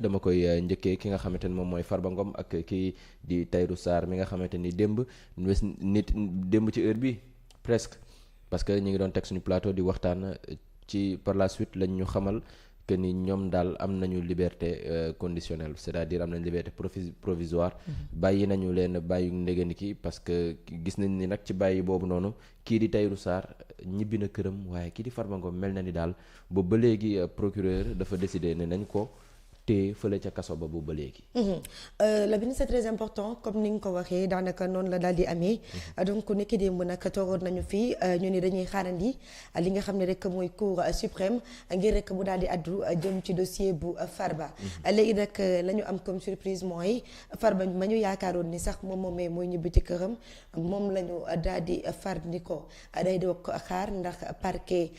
dama koy njëkkee ki nga xamante ni moom mooy Farba Ngom ak kii di Tahirou Sarr mi nga xamante ni démb démb ci heure bi presque parce que ñu ngi doon teg suñu plateau di waxtaan ci par la suite lañ ñu xamal que ni ñoom daal am nañu liberté conditionnelle c'est-à-dire am nañu liberté provisoire bàyyi nañu leen bàyyi ndégani ki parce que gis nañ ni nag ci bàyyi boobu noonu kii di Tahirou Sarr ñibbi na këram waaye kii di Farba Ngom mel na ni daal boobu ba léegi procureur dafa décider ne nañ ko te fële ca kaso ba bu ba léegi. Lamine c'est très important comme ni nga ko waxee daanaka noonu la daal di amee. donc nekki démb nag toogoon nañu fii ñu ni dañuy xaarandi li nga xam ne rek mooy cour suprême ngir rek mu daal di addu jëm ci dossier bu Farba. léegi nag la ñu am comme surprise mooy Farba ma ñu yaakaaroon ni sax moom moomee mooy ñibbi ci këram moom la ñu daal di far ni ko day doog xaar ndax parquet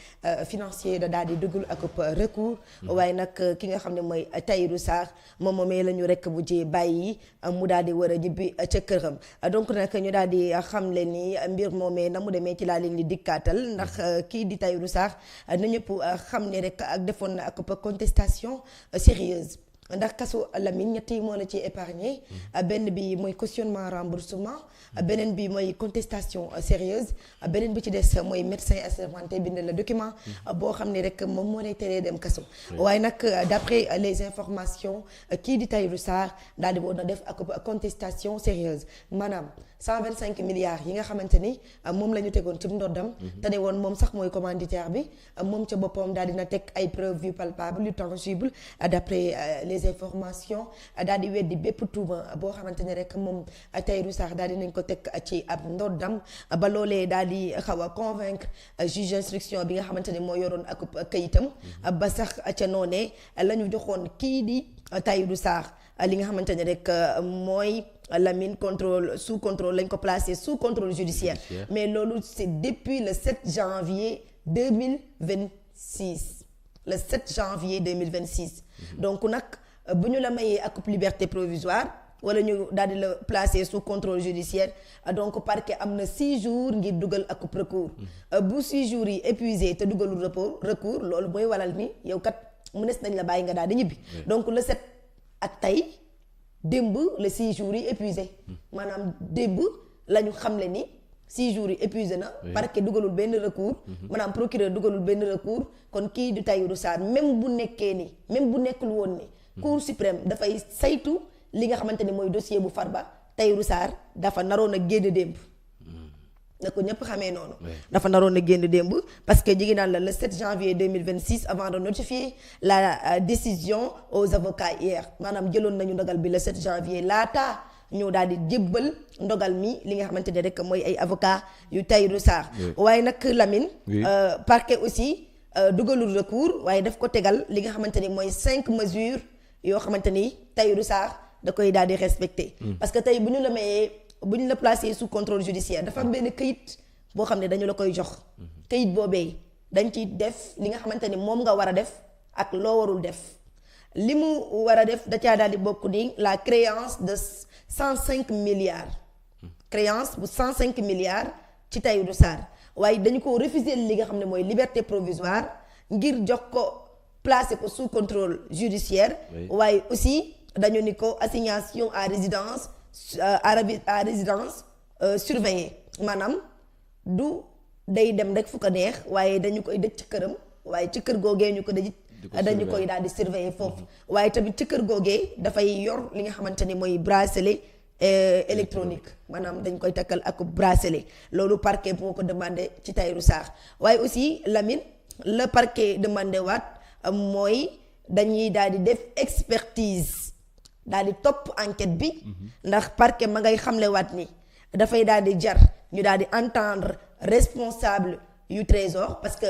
financier da daal di dugul ak recours. waaye nag ki nga xam ne mooy Tahirou Sarr moom moomee la ñu rek bu jee bàyyi mu daal di war a ñibbi ca këram donc nag ñu daal di xamle ni mbir moomee na mu demee ci laa leen di dikkaatal ndax kii di Tahirou Sarr na ñëpp xam ne rek ak defoon na ak contestation sérieuse ndax kaso Lamine ñett yi moo la ci épargné benn bi mooy cautionnement remboursement beneen bi mooy contestation sérieuse beneen bi ci des mooy médecin assermenté bind la document boo xam ne rek moom moo lay teree dem kaso waaye nag d'après les informations kii di Tahirou Sarr daal di woon na def ak contestation sérieuse maanaam 125 milliards yi nga xamante ni moom la ñu tegoon ci ndoddam te ne woon moom sax mooy commanditaire bi moom ca boppam daal dina teg ay preuves yu palpables yu tangibles d'après les informations daal di weddi bépp tuuma boo xamante ne rek moom Tahirou Sarr daal dinañ ko teg ci ab ndoddam ba loolee daal di xaw a convaincre juge d'instruction bi nga xamante ne moo yoroon ak kayitam ba sax ca noonee la ñu joxoon kii di Tahirou Sarr li nga xamante ne rek mooy Lamine contrôle sous contrôle lañ ko placé sous contrôle judiciaire mais loolu c'est depuis le 7 janvier 2026 le 7 janvier 2026 donc nag bu ñu la mayee ak liberté provisoire wala ñu daal di la placer sous contrôle judiciaire donc parquet am na 6 jours ngir dugal ak recours bu 6 jours yi épuisé te dugalul recours loolu mooy walal ni yow kat mënees nañ la bàyyi nga daal di ñibbi donc le 7 ak tey démb le 6 jours yi épuisé maanaam démb la ñu xamle ni 6 jours yi épuisé na parquet dugalul benn recours maanaam procureur dugalul benn recours kon kii di Tahirou Sarr même bu nekkee ni même bu nekkul woon ni cour suprême dafay saytu li nga xamante ni mooy dossier bu Farba Tahirou Sarr dafa naroon a génn démb na ko ñëpp xamee noonu dafa naroon a génn démb parce que jigi naan la le 7 janvier 2026 avant de notifier la décision aux avocats hier maanaam jëloon nañu ndogal bi le 7 janvier laata ñoo daal di jébbal ndogal mi li nga xamante ne rek mooy ay avocat yu Tahirou Sarr waaye nag Lamine parquet aussi dugalul recours waaye daf ko tegal li nga xamante ni mooy 5 mesures yoo xamante ni Tahirou Sarr da koy daal di respecté parce que tey bu ñu la mayee bu ñu la placé sous contrôle judiciaire dafa am benn këyit boo xam ne dañu la koy jox këyit boobee dañ ci def li nga xamante ni moom nga war a def ak loo warul def li mu war a def da caa daal di bokk ni la créance de 105 milliards créance bu 105 milliards ci Tahirou Sarr waaye dañu ko refuser li nga xam ne mooy liberté provisoire ngir jox ko placer ko sous contrôle judiciaire waaye aussi dañu ni ko assignation à résidence surveillée maanaam du day dem rek fu ko neex waaye dañu koy dëj ci këram waaye ci kër googee ñu ko dëj dañu koy daal di surveiller foofu waaye tamit ci kër googee dafay yor li nga xamante ni mooy bracelet électronique maanaam dañ koy takkal ak bracelet loolu parquet moo ko demandé ci Tahirou Sarr waaye aussi Lamine le parquet demandé waat mooy dañuy daal di def expertise daal di topp enquête bi ndax parquet ma ngay xamlewaat ni dafay daal di jar ñu daal di entendre responsable yu trésor parce que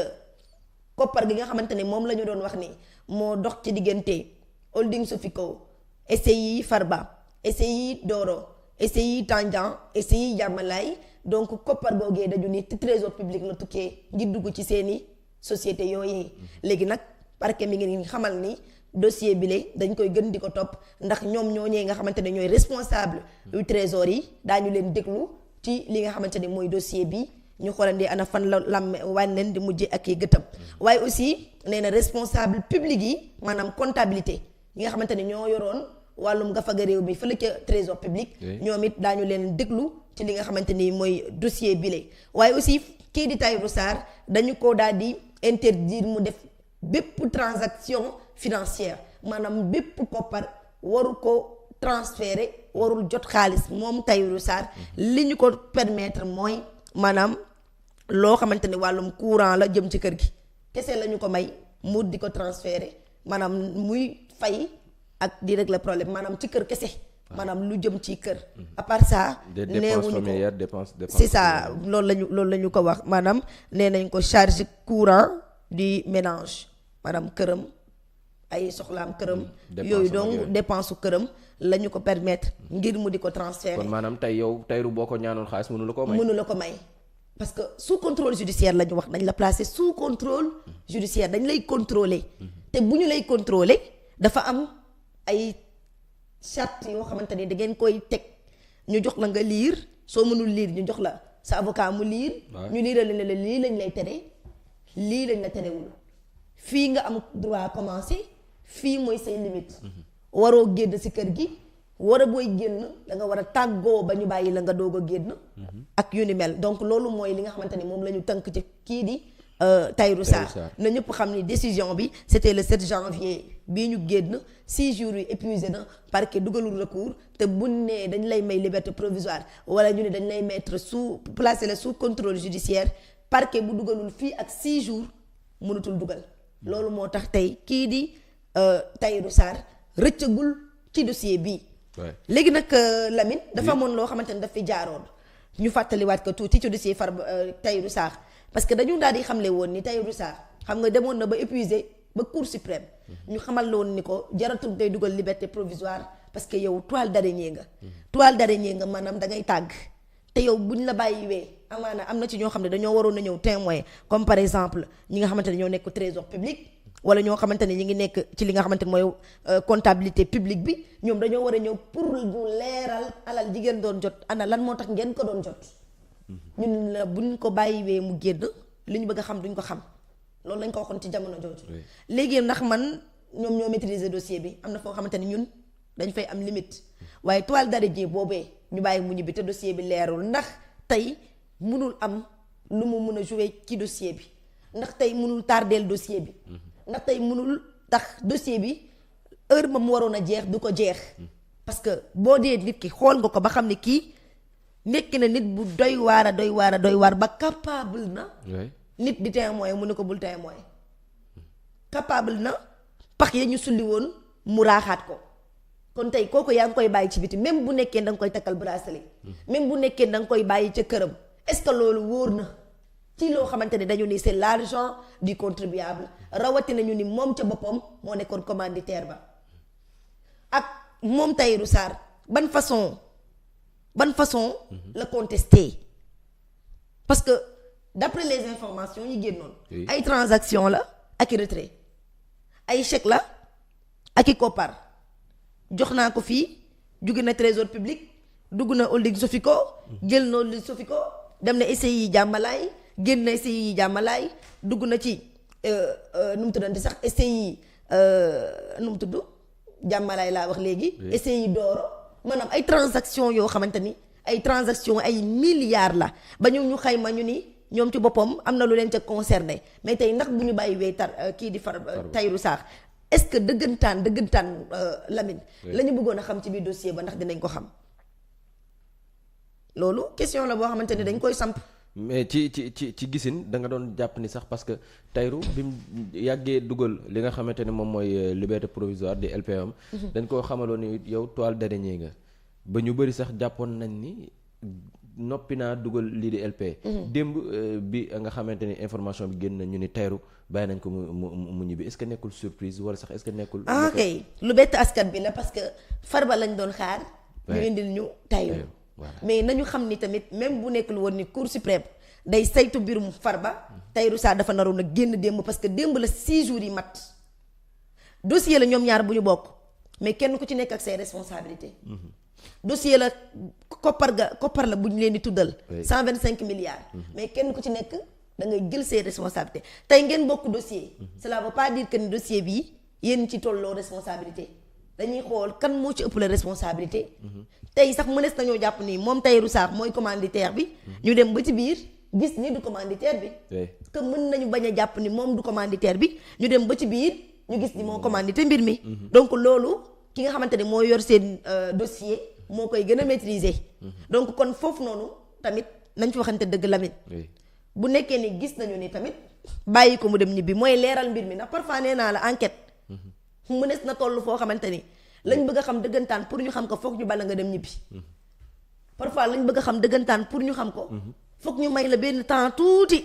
koppar gi nga xamante ne moom la ñu doon wax ni moo dox ci diggante holding Sofico SCI Farba SCI Doro SCI Tandian SCI Diamalaye donc koppar googee dañu ni ci trésor public la tukkee ngir dugg ci seeni société yooyu léegi nag parquet mi ngi xamal ni dossier bi le dañ koy gën di ko topp ndax ñoom ñooñee nga xamante ne ñooy responsable yu trésor yi daañu leen déglu ci li nga xamante ne mooy dossier bi ñu xoolandi ana fan la lam wan leen di mujje ak i gëtëm waaye aussi nee na responsable public yi maanaam comptabilité ñi nga xamante ni ñoo yoroon wàllum gafaga réew mi fële ca trésor public ñoom it daañu leen déglu ci li nga xamante ni mooy dossier bile waaye aussi kii di Tahirou Sarr dañu ko daal di interdire mu def bépp transaction financière maanaam bépp koppar waru ko transférer warul jot xaalis moom Tahirou Sarr li ñu ko permettre mooy maanaam loo xamante ni wàllum courant la jëm ci kër gi kese la ñu ko may mu di ko transférer maanaam muy fay ak di régler problème maanaam ci kër kese maanaam lu jëm ci kër à part ça neewuñu ko c'est ça loolu la ñu ko wax maanaam nee nañ ko charge courant du ménage maanaam këram ay soxlaam këram yooyu donc dépense su këram la ñu ko permettre ngir mu di ko transférer kon maanaam tey yow Tahirou boo ko ñaanoon xaalis mënu la ko may parce que sous contrôle judiciaire la ñu wax dañ la placer sous contrôle judiciaire dañ lay contrôler te bu ñu lay contrôler dafa am ay charte yoo xamante ni da ngeen koy teg ñu jox la nga liir soo mënul liir ñu jox la sa avocat mu liir ñu liiral la lii lañ lay tere lii lañ la terewul fii nga am droit commencer fii mooy say limite waroo génn ci kër gi war a booy génn da nga war a tàggoo ba ñu bàyyi la nga doog a génn ak yu ni mel donc loolu mooy li nga xamante ni moom la ñu tënk ci kii di Tahirou Sarr na ñëpp xam ni décision bi c'était le 7 janvier bii ñu génn 6 jours yi épuisé na parquet dugalul recours te buñ nee dañ lay may liberté provisoire wala ñu ne dañ lay mettre placer la sous contrôle judiciaire parquet bu dugalul fii ak 6 jours mënatul dugal loolu moo tax tey kii di Tahirou Sarr rëccagul ci dossier bii léegi nag Lamine dafa amoon loo xamante ni daf fi jaaroon ñu fàttaliwaat ko tuuti ci dossier Tahirou Sarr parce que dañu daal di xamle woon ni Tahirou Sarr xam nga demoon na ba épuisé ba cour suprême ñu xamal la woon ni ko jaratul day dugal liberté provisoire parce que yow toile d'araignée nga maanaam da ngay tàgg te yow buñ la bàyyiwee amaana am na ci ñoo xam ne dañoo waroon a ñëw témoin comme par exemple ñi nga xamante ne ñoo nekk trésor public wala ñoo xamante ne ñi ngi nekk ci li nga xamante ne mooy comptabilité publique bi ñoom dañoo war a ñëw pour ñu leeral alal jigéen doon jot ana lan moo tax ngeen ko doon jot ñun la buñ ko bàyyiwee mu génn li ñu bëgg a xam duñ ko xam loolu lañ ko waxoon ci jamono jooju léegi ndax man ñoom ñoo maîtriser dossier bi am na foo xamante ne ñun dañ fay am limite waaye toile d'araignée boobee ñu bàyyi mu ñibbi te dossier bi leerul ndax tey mënul am lu mu mën a jouer ci dossier bi ndax tey mënul tardeel dossier bi ndax tey mënul tax dossier bi heure ba mu waroon a jeex du ko jeex parce que boo dee nit ki xool nga ko ba xam ne kii nekk na nit bu doy waar ba capable na nit di témoin mu ne ko bul témoin capable na pax ya ñu sulli woon mu raaxaat ko kon tey kooku yaa ngi koy bàyyi ci biti même bu nekkee da nga koy takkal bracelet même bu nekkee da nga koy bàyyi ca këram est-ce que loolu wóor na ci loo xamante ne dañu ni c'est l'argent du contribuable rawatina ñu ni moom ca boppam moo nekkoon commanditaire ba ak moom Tahirou Sarr ban façon la contester parce que d'après les informations yi génnoon ay transaction la ak i retrait ay chèque la ak i koppar jox naa ko fii jóge na trésor public dugg na holding Sofico jël na holding Sofico dem na SCI jàmmalaay génn na SCI jàmmalaay dugg na ci nu mu tuddante sax SCI nu mu tudd jàmmalaay laa wax léegi SCI Doro maanaam ay transaction yoo xamante ni ay transaction ay milliards la ba ñu xayma ñu ni ñoom ci boppam am na lu leen ca concerné mais tey ndax bu ñu bàyyi wee kii di Tahirou Sarr est-ce que dëggantaan Lamine la ñu bëggoon a xam ci biir dossier ba ndax dinañ ko xam loolu question la boo xamante ni dañ koy samp mais ci gisin da nga doon jàpp ni sax parce que Tahirou bi mu yàggee dugal li nga xamante ne moom mooy liberté provisoire di LPM dañ koo xamaloon ni yow toile d'araignée nga ba ñu bëri sax jàppoon nañ ni noppi naa dugal lii di LP démb bi nga xamante ni information bi génn na ñu ni Tahirou bàyyi nañ ko mu ñibbi est-ce que nekkul surprise wala sax est-ce que nekkul ok lu bett askan bi la parce que Farba lañ doon xaar ñu indil ñu Tahirou mais nañu xam ni tamit même bu nekkul woon ni Cour suprême day saytu mbirum Farba Tahirou Sarr dafa naroon a génn démb parce que démb la 6 jours yi mat dossier la ñoom ñaar bu ñu bokk mais kenn ku ci nekk ak say responsabilités dossier la koppar la bu ñu leen di tuddal 125 milliards mais kenn ku ci nekk da ngay jël ses responsabilités tey ngeen bokk dossier cela veut pas dire que ni dossier bii yéen ci tolloo responsabilité dañuy xool kan moo ci ëpp la responsabilité. tey sax mënees nañoo jàpp ni moom Tahirou Sarr mooy commanditaire bi. ñu dem ba ci biir gis ni du commanditaire bi. que mën nañu bañ a jàpp ni moom du commanditaire bi ñu dem ba ci biir ñu gis ni moo commandité mbir mi. donc loolu ki nga xamante ne moo yor seen dossier moo koy gën a maîtriser. donc kon foofu noonu tamit nañ fi waxante dëgg Lamine. bu nekkee ni gis nañu ni tamit bàyyi ko mu dem ñibbi mooy leeral mbir mi ndax parfois nee naa la enquête. mënees na toll foo xamante ni lañ bëgg a xam dëggantaan pour ñu xam ko foog ñu bala nga dem ñibbi. parfois lañ bëgg a xam dëggantaan pour ñu xam ko. foog ñu may la benn temps tuuti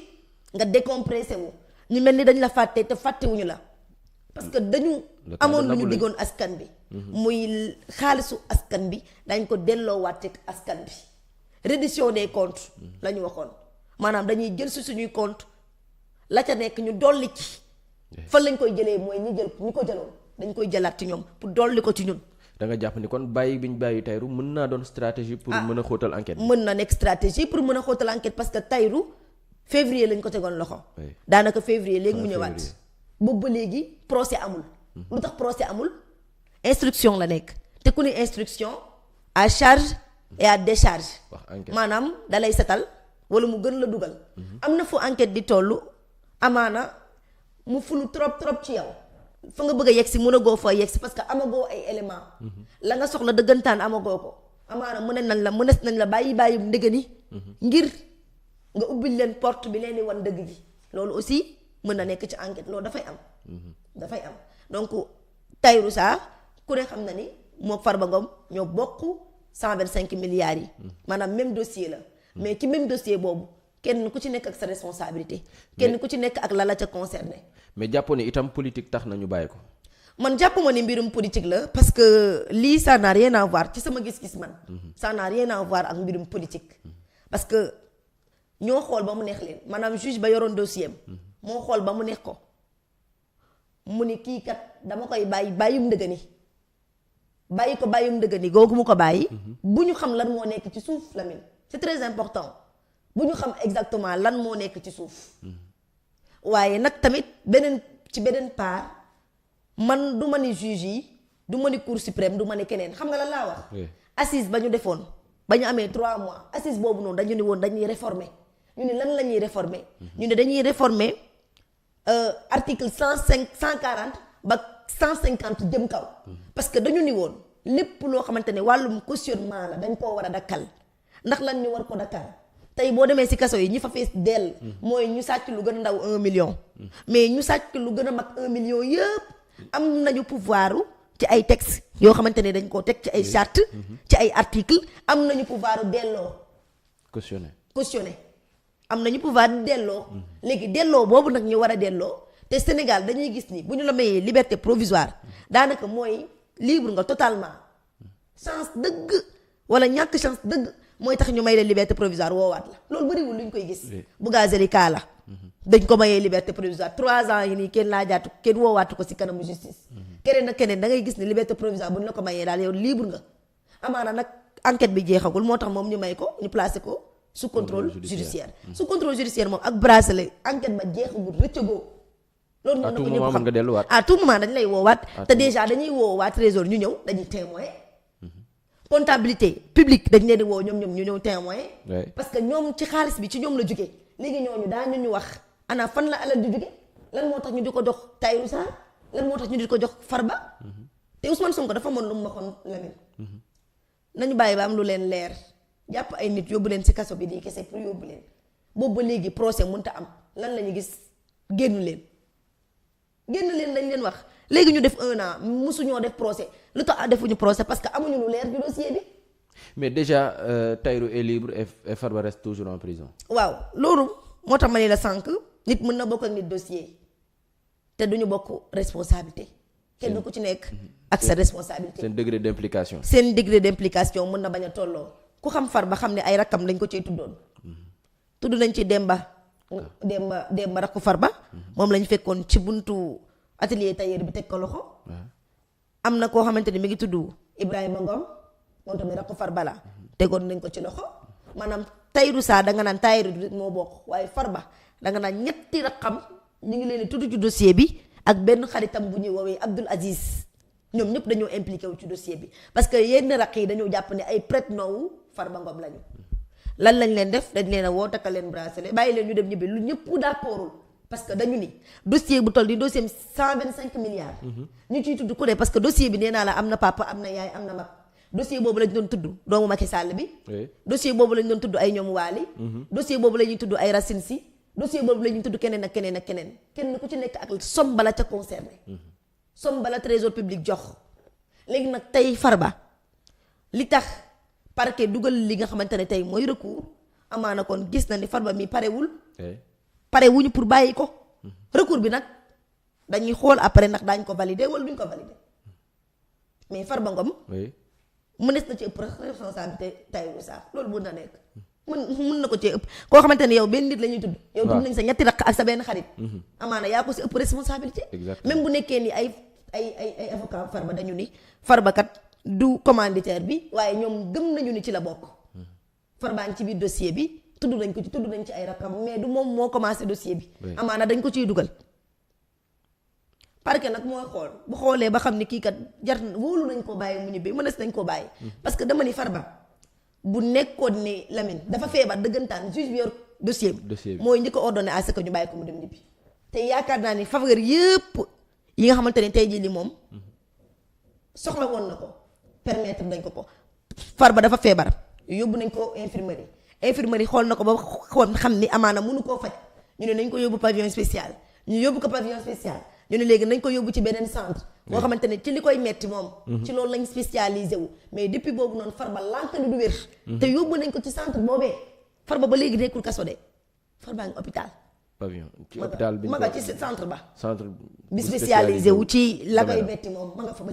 nga décompressé wu ñu mel ni dañ la fàtte te fàttewuñu la parce que dañu amoon lu ñu diggoon askan bi. muy xaalisu askan bi dañ ko delloowaat askan bi. reddition des comptes la ñu waxoon maanaam dañuy jël si suñuy compte la ca nekk ñu dolli ci. fan lañ koy jëlee mooy ñi ko jëloon dañ koy jëlaat ci ñoom pour dolli ko ci ñun. da nga jàpp ni kon bàyyi bi ñu bàyyi Tahirou mën naa doon stratégie pour mën a xóotal enquête. mën na nekk stratégie pour mën a xóotal enquête parce que Tahirou février lañ ko tegoon loxo. daanaka février léegi mu ñëwaat. boobu ba léegi procès amul. lu tax procès amul instruction la nekk te ku ne instruction à charge et à décharge. maanaam dalay setal wala mu gën la dugal. am na fu enquête di tollu amaana. mu fulu trop ci yow fa nga bëgg a yegg si mën a goo fa yegg si parce que amagoo ay éléments. la nga soxla dëggantaan amagoo ko amaana mënees nañ la bàyyi ndëgëni ngir nga ubbil leen porte bi leen di wan dëgg gi loolu aussi mën na nekk ci enquête loolu dafay am. dafay am donc Tahirou Sarr ku ne xam na ni moo Farba Ngom ñoo bokk 125 milliards yi. maanaam même dossier la. mais ci même dossier boobu. kenn ku ci nekk ak sa responsabilité. kenn ku ci nekk ak la ca concerné. mais jàppoon ni itam politique tax nañu bàyyi ko. man jàpp ma ni mbirum politique la parce que lii ça n'a rien à voir ci sama gis-gis man. ça n'a rien à voir ak mbirum politique. parce que ñoo xool ba mu neex leen maanaam juge ba yoroon dossier am. moo xool ba mu neex ko mu ni kii kat dama koy bàyyum ndëgëni bàyyum ndëgëni googu mu ko bàyyi. bu ñu xam lan moo nekk ci suuf Lamine c'est très important. bu ñu xam exactement lan moo nekk ci suuf waaye nag tamit ci beneen part man du ma ni juge yi du ma ni cour suprême du ma ni keneen xam nga lan laa wax. assise ba ñu defoon ba ñu amee 3 mois assise boobu noonu dañu ni woon dañuy réformer ñu ni lan la ñuy réformer. ñu ne dañuy réformer article 140 ba 150 jëm kaw. parce que dañu ni woon lépp loo xamante ne wàllum cautionnement la dañ koo war a dakkal ndax lan ñu war ko dakkal. tey boo demee ci kaso yi ñi fa fees dell mooy ñu sàcc lu gën a ndaw 1 million mais ñu sàcc lu gën a mag 1 million yëpp am nañu pouvoir ci ay textes yoo xamante ne dañ koo teg ci ay charte ci ay article am nañu pouvoir delloo cautionné am nañu pouvoir delloo léegi delloo boobu nag ñu war a delloo te Sénégal dañuy gis ni bu ñu la mayee liberté provisoire daanaka mooy libre nga totalement chance dëgg wala ñàkk chance dëgg mooy tax ñu may leen liberté provisoire woowaat la loolu bëriwul lu ñu koy gis. Bougazelli kaa la dañ ko mayee liberté provisoire 3 ans yi nii kenn laajaatu kenn woowaatu ko ci kanamu justice. keneen ak keneen da ngay gis ni liberté provisoire bu ñu la ko mayee daal yow libre nga amaana nag enquête bi jeexagul moo tax moom ñu may ko ñu placé ko sous contrôle judiciaire. sous contrôle judiciaire moom ak bracelet enquête ba jeexagul rëccagoo. loolu mën na ko ñëpp xam à tout moment dañ lay woowaat. te déjà dañuy woowaat trésor ñu ñëw dañuy témoin comptabilité publique dañ leen di woo ñoom ñu ñëw témoin parce que ñoom ci xaalis bi ci ñoom la jóge léegi ñooñu daañu ñu wax ana fan la alal di jóge lan moo tax ñu di ko jox Tahirou Sarr lan moo tax ñu di ko jox Farba te Ousmane Sonko dafa mën lu mu waxoon Lamine nañu bàyyi ba am lu leen leer jàpp ay nit yóbbu leen ci kaso bi di kese pour yóbbu leen boobu ba léegi procès mënta am lan la ñu gis génn leen lañ leen wax léegi ñu def 1 an musuñoo def procès lu tax defuñu procès parce que amuñu lu leer du dossier bi. mais déjà Tahirou est libre et Farba reste toujours en prison. waaw loolu moo tax ma ne la sànq nit mën na bokk ak nit dossier te duñu bokk responsabilité. kenn ku ci nekk ak sa responsabilité. seen degré d'implication. seen degré d'implication mën na bañ a tolloo ku xam Farba xam ne ay rakkam lañ ko ciy tuddoon. tudd nañ ci Demba rakku Farba. moom lañ fekkoon ci buntu atelier tailleur bi teg ko loxo. am na koo xamante ni mi ngi tudd Ibrahima Ngom moom tamit rakku Farba la tegoon nañ ko ci loxo maanaam Tahirou Sarr da nga naan Tahirou moo bokk waaye Farba da nga naan ñetti rakkam ñu ngi leen di tudd ci dossier bi ak benn xaritam bu ñuy woowee Abdoul Aziz ñoom ñëpp dañoo impliqué wu ci dossier bi parce que yenn raq yi dañoo jàpp ne ay prête-nom wu Farba Ngom lañu. lan lañ leen def dañ leen a woo takkal leen bracelet bàyyi leen ñu dem ñibbi lu ñëpp d'accordul parce que dañu ni dossier bu toll di dossier 125 milliards. ñu ciy tudd ku ne parce que dossier bi nee naa la am na papa am na yaay am na mag. dossier boobu lañ doon tudd doomu Macky Sall bi. dossier boobu lañ doon tudd ay ñoom Waly. dossier boobu la ñuy tudd ay Racine Sy. dossier boobu la ñuy tudd keneen ak keneen ak keneen kenn ku ci nekk ak somme bala ca concerné. somme bala trésor public jox. léegi nag tey Farba li tax parquet dugal li nga xamante ne tey mooy recours amaana kon gis na ni Farba mi parewul. pare wuñu pour bàyyi ko. recours bi nag dañuy xool après ndax daañu ko valider wala duñ ko valider mais Farba Ngom. mënees na ci ëpp responsabilité Tahirou Sarr loolu mën na nekk. mën na ko ci ëpp koo xamante ne yow benn nit la ñuy tudd. yow tudd nañ sa ñetti rakk ak sa benn xarit. amaana yaa ko si ëpp responsabilité. même bu nekkee ni ay avocat Farba dañu ni Farba kat du commanditaire bi waaye ñoom gëm nañu ni ci la bokk. Farba ngi ci biir dossier bi tudd nañ ko ci tudd nañ ci ay rakkam mais du moom moo commencé dossier bi. amaana dañ ko ciy dugal. parce que nag mooy xool bu xoolee ba xam ni kii kat jar wóolu nañ koo bàyyi mu ñibbi mënees nañ koo bàyyi. parce que dama ni Farba bu nekkoon ni Lamine dafa feebar dëggantaan juge bi yor dossier bi mooy njëkk a ordonné à ce que ñu bàyyi ko mu dem ñibbi. te yaakaar naa ni faveur yëpp yi nga xamante ne tey jii li moom soxla woon na ko permettre nañ ko Farba dafa feebar yóbbu nañ ko infirmerie xool na ko ba xool xam ni amaana mënu koo faj ñu ne nañ ko yóbbu pavillon spécial ñu yóbbu ko pavillon spécial. ñu ne léegi nañ ko yóbbu ci beneen centre boo xamante ne ci li koy metti moom ci loolu lañ spécialisé wu mais depuis boobu noonu Farba lànk ni du wér te yóbbu nañ ko ci centre boobee Farba ba léegi nekkul kaso de Farba ngi hôpital pavillon ci hôpital bi ma nga ci centre ba centre bi spécialisé wu ci la koy metti moom ma nga fa ba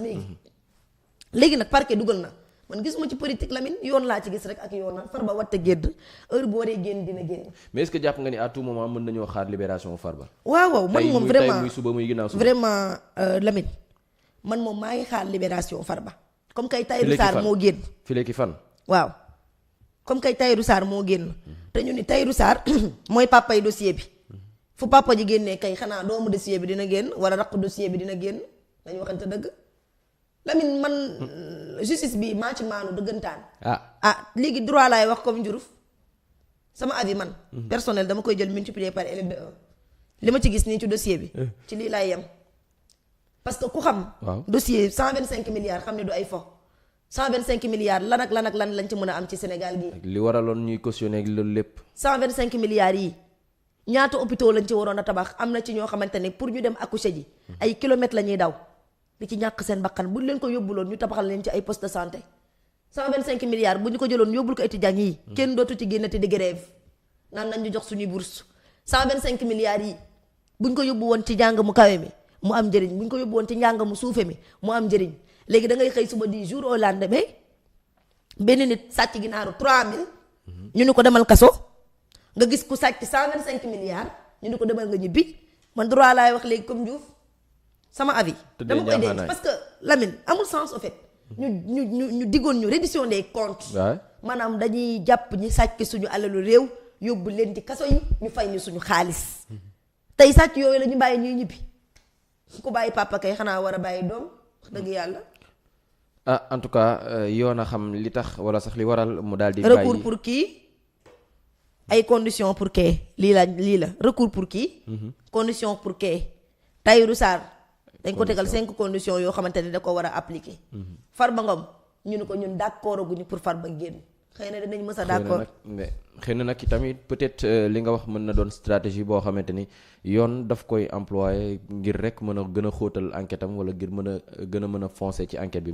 léegi nag parquet dugal na man gisuma ci politique Lamine yoon laa ci gis rek ak yoon na Farba watte gédd heure bu waree génn dina génn. mais est-ce que jàpp nga ni à tout moment mën nañoo xaar libération Farba. waaw man moom vraiment tey muy suba muy ginnaaw suba. vraiment Lamine man moom maa ngi xaar libération Farba. comme kay Tahirou Sarr moo génn. fii fan. waaw comme kay Tahirou Sarr moo génn. te ñu ni Tahirou Sarr mooy papay dossier bi. fu papa ji génnee kay xanaa doomu dossier bi dina génn wala raqu dossier bi dina génn dañu waxante dëgg. Lamine man justice bi maa ci maanu dëggantaan. léegi droit laay wax comme njuruf sama avis man. personnel dama koy jël multiplier par élève de 1. li ma ci gis nii ci dossier bi. ci lii laay yem. parce que ku xam. dossier 125 milliards xam ne du ay fo. 125 milliards lan ak lan lañ ci mën a am ci Sénégal gii. li waraloon ñuy cautionné ak loolu lépp. 125 milliards yi ñaata hôpitaux lañ ci waroon a tabax am na ci ñoo xamante ne pour ñu dem accoucher ji. ay kilomètres la ñuy daw. di ci ñàkk seen bakkan buñ leen ko yóbbuloon ñu tabaxal leen ci ay poste de santé 125 milliards bu ñu ko jëloon yóbbul ko étudiants yi kenn dootu ci génnati di grève naan nañ ñu jox suñuy bourse 125 milliards yi buñ ko yóbbu woon ci njàng mu kawe mi mu am njëriñ buñ ko yóbbu woon ci njàng mu suufe mi mu am njëriñ léegi da ngay xëy suba 10 jours au lendemain benn nit sàcc ginaaru 3000 ñu ni ko demal kaso nga gis ku sàcc 125 milliards ñu ni ko demal nga ñibbi man droit laay wax léegi comme Diouf sama avis dama koy denc parce que Lamine amul sens au fait ñu diggoon ñu reddition des comptes maanaam dañuy jàpp ñi sàcc suñu alalu réew yóbbu leen ci kaso yi ñu fay ñu suñu xaalis tey sàcc yooyu la ñu bàyyi ñuy ñibbi ku bàyyi papa kay xanaa war a bàyyi doom wax dëgg yàlla en tout cas yoon a xam li tax wala sax li waral mu daal di bàyyi recours pour kii ay conditions pour kee lii la recours pour kii condition pour kee Tahirou Sarr dañ ko tegal 5 conditions yoo xamante ne da ko war a appliquer. Farba Ngom ñu ne ko ñun d'accord guñu pour Farba génn xëy na dinañ mës a d'accord. xëy na nag tamit peut-être li nga wax mën na doon stratégie boo xamante ni yoon daf koy employer ngir rek mën a gën a xóotal enquête am wala ngir mën a gën a mën a foncer ci enquête bi.